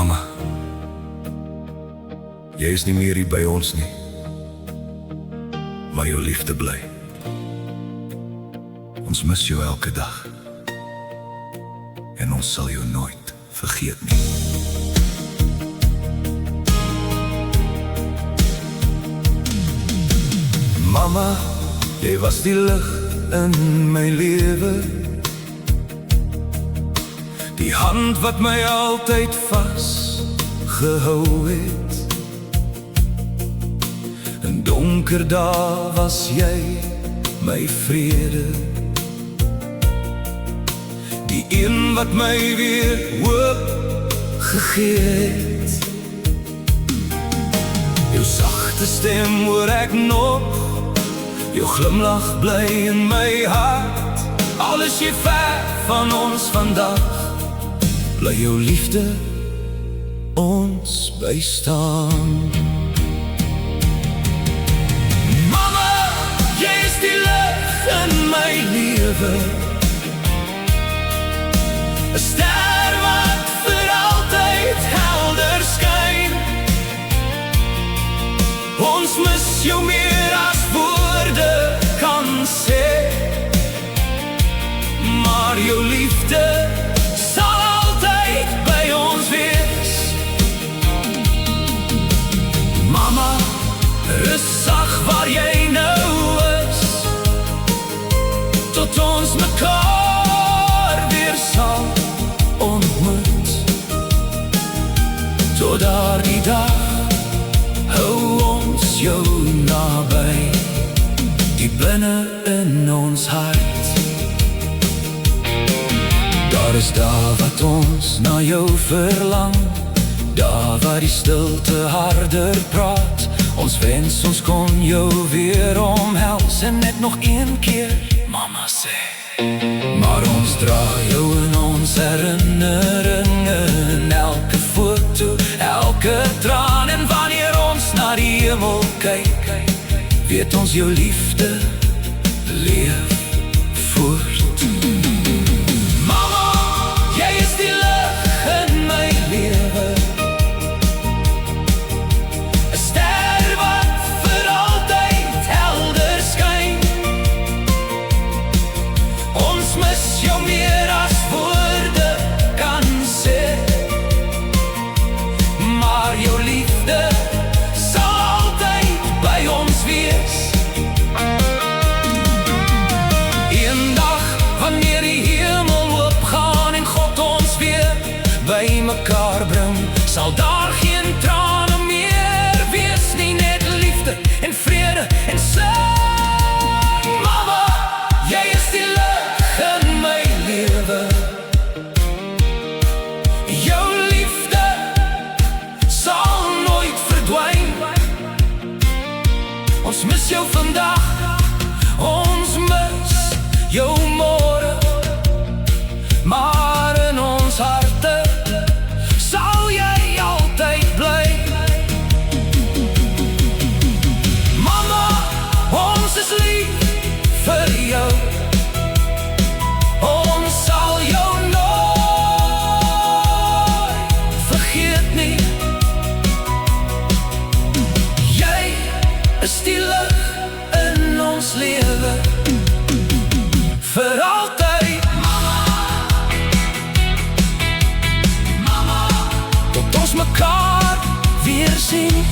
Mama, jy is nie meer hier by ons nie, maar jou liefde bly. Ons mis jou elke dag, en ons sal jou nooit vergeet nie. Mama, jy was die lig in my lewe, die hand wat my altyd vasgehou het. In donker dae was jy my vrede, die een wat my weer hoop gegee het. Jou sagte stem hoor ek nog, jou glimlach bly in my hart. Al is jy ver van ons vandag, bly jou liefde ons bystaan. Mama, jy is die lig in my lewe, 'n ster wat vir altyd helder skyn. Ons mis jou meer as woorde kan sê, maar jou liefde sal altyd by ons wees. Mama, rus sag waar jy nou is, tot ons mekaar weer sal ontmoet. Tot daardie dag hou ons jou naby, diep binne in ons hart. Daar is daar wat ons na jou verlang, daar waar die stilte harder praat. Ons wens ons kon jou weer omhels en net nog een keer mama sê. Maar ons dra jou in ons herinneringen, elke foto, elke traan. En wanneer ons na die hemel kyk, weet ons jou liefde leef voort. Mama, jy is die lig in my lewe, 'n ster wat vir altyd helder skyn. Ons mis jou meer as woorde kan sê, maar jou liefde sal altyd by ons wees. Eendag wanneer die hemel oopgaan en God ons weer by mekaar bring, sal daar geen trane meer wees nie, net liefde en vrede en sin. Mama, jy is die lig in my lewe, jou liefde sal nooit verdwyn. Ons mis jou vandag, ons mis jou môre, maar in ons harte sal jy altyd bly. Mama, ons is lief vir jou, ons sal jou nooit vergeet nie. Jy is die lig in ons lewe, vir altyd. Mama, tot ons mekaar weer sien.